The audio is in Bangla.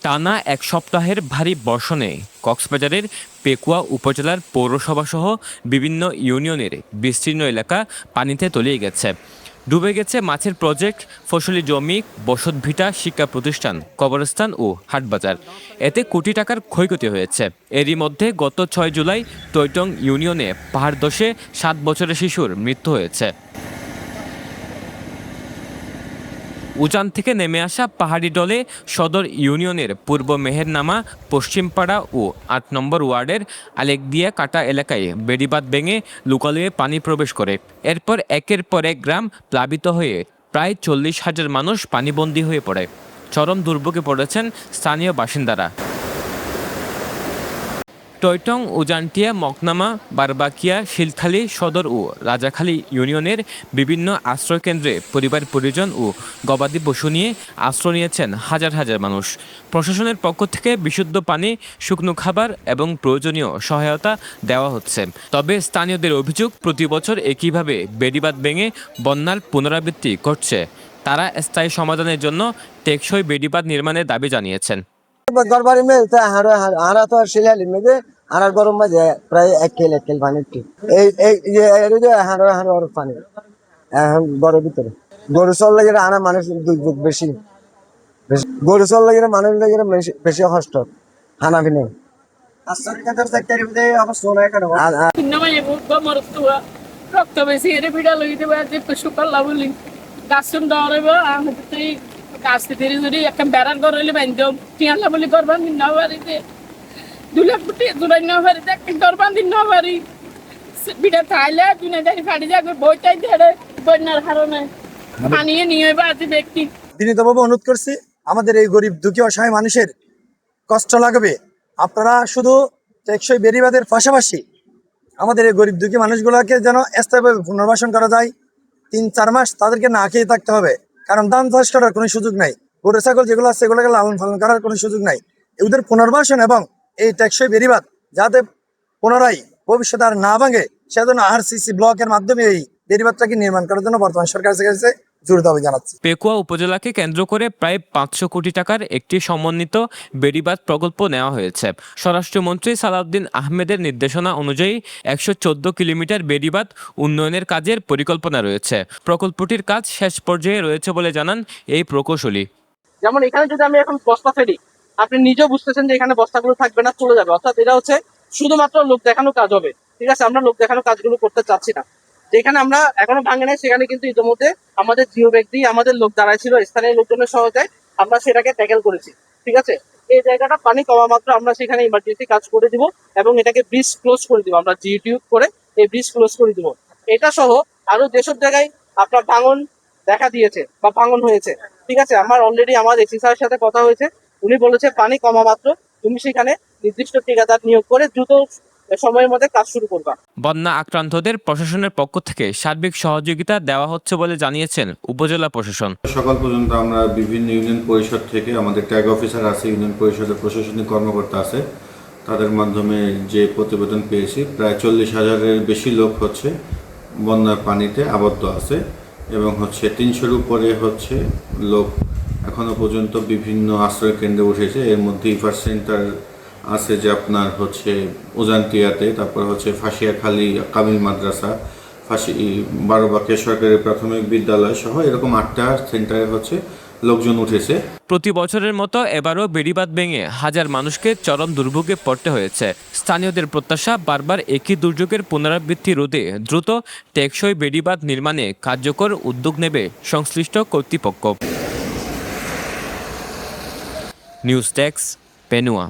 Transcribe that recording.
টানা এক সপ্তাহের ভারী বর্ষণে কক্সবাজারের পেকুয়া উপজেলার পৌরসভাসহ বিভিন্ন ইউনিয়নের বিস্তীর্ণ এলাকা পানিতে তলিয়ে গেছে। ডুবে গেছে মাছের প্রজেক্ট, ফসলি জমি, বসতভিটা, শিক্ষা প্রতিষ্ঠান, কবরস্থান ও হাটবাজার। এতে কোটি টাকার ক্ষয়ক্ষতি হয়েছে। এরই মধ্যে গত ৬ জুলাই টৈটং ইউনিয়নে পাহাড় ধসে ৭ বছরের শিশুর মৃত্যু হয়েছে। উজান থেকে নেমে আসা পাহাড়ি ডলে সদর ইউনিয়নের পূর্ব মেহেরনামা, পশ্চিমপাড়া ও ৮ নম্বর ওয়ার্ডের আলেকদিয়া কাটা এলাকায় বেড়িবাঁধ ভেঙে লুকালয়ে পানি প্রবেশ করে। এরপর একের পর এক গ্রাম প্লাবিত হয়ে প্রায় ৪০,০০০ মানুষ পানিবন্দী হয়ে পড়ে। চরম দুর্ভোগে পড়েছেন স্থানীয় বাসিন্দারা। টৈটং, উজানটিয়া, মকনামা, বারবাকিয়া, শিলখালী সদর ও রাজাখালী ইউনিয়নের বিভিন্ন আশ্রয়কেন্দ্রে পরিবার পরিজন ও গবাদি পশু নিয়ে আশ্রয় নিয়েছেন হাজার হাজার মানুষ। প্রশাসনের পক্ষ থেকে বিশুদ্ধ পানি, শুকনো খাবার এবং প্রয়োজনীয় সহায়তা দেওয়া হচ্ছে। তবে স্থানীয়দের অভিযোগ, প্রতি বছর একইভাবে বেড়িবাঁধ ভেঙে বন্যার পুনরাবৃত্তি ঘটছে। তারা স্থায়ী সমাধানের জন্য টেকসই বেড়িবাঁধ নির্মাণের দাবি জানিয়েছেন। গরবারি মে হারা তো শিলালি মেঘে হারার গরম মাঝে প্রায় 1 কিল পানি এই হার পানি এখন গরুর ভিতরে গরু চল লাগে আনা মানুষ দুর্ভোগ বেশি গরু চল লাগে মানুষ লাগে বেশি কষ্ট খানা পিনে রক্ত বেশি এর ভিড়া লই দেবে শুকাল্লা বলি গাছন দৌড়াইব গাছ ধীরে ধীরে একটা বেড়ার ঘর হইলে বান্ধব টিয়ালা বলি করবান দিন না বাড়িতে 2 লাখ ফুটি জোড়াই না বাড়িতে একটা করবান দিন না বাড়ি বিটা থাইলে দুনে দাঁড়ি ফাড়ি যাবে বইটাই ধরে বন্যার কারণে পানিয়ে নিয়ে বাড়ি ব্যক্তি বিনীতভাবে অনুরোধ করছি, আমাদের এই গরিব দুঃখী অসহায় মানুষের কষ্ট লাগবে, আপনারা শুধু টেকসই বেড়িবাঁধের পাশাপাশি আমাদের এই গরিব দুঃখী মানুষগুলোকে যেন স্থায়ীভাবে পুনর্বাসন করা যায়। 3-4 মাস তাদেরকে না খেয়ে থাকতে হবে, কারণ ধান চাষ করার কোনো সুযোগ নাই, গরু ছাগল যেগুলো আছে সেগুলোকে লালন পালন করার কোনো সুযোগ নাই। এদের পুনর্বাসন এবং এই টেকসই বেড়িবাঁধ যাতে পুনরায় ভবিষ্যতে আর না ভাঙে, সেজন্য আরসিসি ব্লকের মাধ্যমে এই বেড়িবাঁধটাকে নির্মাণ করার জন্য বর্তমান সরকারের কাছে জোর দাবি জানাচ্ছি। পেকুয়া উপজেলাকে কেন্দ্র করে প্রায় ৫০০ কোটি টাকার একটি সমন্বিত বেড়িবাঁধ প্রকল্প নেওয়া হয়েছে। স্বরাষ্ট্রমন্ত্রী সালাউদ্দিন আহমেদের নির্দেশনা অনুযায়ী ১১৪ কিলোমিটার বেড়িবাঁধ উন্নয়নের কাজের পরিকল্পনা রয়েছে। প্রকল্পটির কাজ শেষ পর্যায়ে রয়েছে বলে জানান এই প্রকৌশলী। যেমন এখানে যদি আমি এখন বস্তা ফেলি, আপনি নিজেও বুঝতেছেন যে এখানে বস্তাগুলো থাকবে না, চলে যাবে। অর্থাৎ এটা হচ্ছে শুধুমাত্র লোক দেখানো কাজ হবে। ঠিক আছে, আমরা লোক দেখানো কাজগুলো করতে চাচ্ছি না। যেখানে আমরা এখনো ভাঙে নাই সেখানে কিন্তু ইতিমধ্যে আমাদের জিও ব্যক্তি, আমাদের লোক দাঁড়ায় ছিল, স্থানীয় লোকজনের সহায়তায় আমরা সেটাকে ট্যাকেল করেছি। ঠিক আছে, এই জায়গাটা পানি কমা মাত্র আমরা সেখানে ইমার্জেন্সি কাজ করে দিব এবং এটাকে ব্রিজ ক্লোজ করে দিব। আমরা জিটিউব করে এই ব্রিজ ক্লোজ করে দিব। এটা সহ আরো যেসব জায়গায় আপনার ভাঙন দেখা দিয়েছে বা ভাঙন হয়েছে, ঠিক আছে, আমার অলরেডি আমার এসি স্যারের সাথে কথা হয়েছে। উনি বলেছে পানি কমা মাত্র তুমি সেখানে নির্দিষ্ট ঠিকাদার নিয়োগ করে দ্রুত সময়ের মধ্যে কাজ শুরু করবা। বন্যা আক্রান্তদের প্রশাসনের পক্ষ থেকে সার্বিক সহযোগিতা দেওয়া হচ্ছে বলে জানিয়েছেন উপজেলা প্রশাসন। সকাল পর্যন্ত আমরা বিভিন্ন ইউনিয়ন পরিষদ থেকে, আমাদের ট্যাগ অফিসার আছে, ইউনিয়ন পরিষদের প্রশাসনিক কর্মকর্তা আছে, তাদের মাধ্যমে যে প্রতিবেদন পেয়েছি প্রায় ৪০,০০০-এর বেশি লোক হচ্ছে বন্যার পানিতে আবদ্ধ আছে এবং ৩০০-এর উপরে লোক এখনো পর্যন্ত বিভিন্ন আশ্রয় কেন্দ্রে উঠেছে। এর মধ্যে ইফার সেন্টার আছে যে আপনার উজানটিয়াতে, তারপর ফাঁসিয়াখালী কামিল মাদ্রাসা, বারবাকিয়া সরকারি প্রাথমিক বিদ্যালয় সহ এরকম 8টা সেন্টারে লোকজন উঠেছে। প্রতি বছরের মতো এবারও বেড়িবাঁধ ভেঙে হাজার মানুষকে চরম দুর্ভোগে পড়তে হয়েছে। স্থানীয়দের প্রত্যাশা, বারবার একই দুর্যোগের পুনরাবৃত্তি রোধে দ্রুত টেকসই বেড়িবাঁধ নির্মাণে কার্যকর উদ্যোগ নেবে সংশ্লিষ্ট কর্তৃপক্ষ। News desk, পেনুয়া।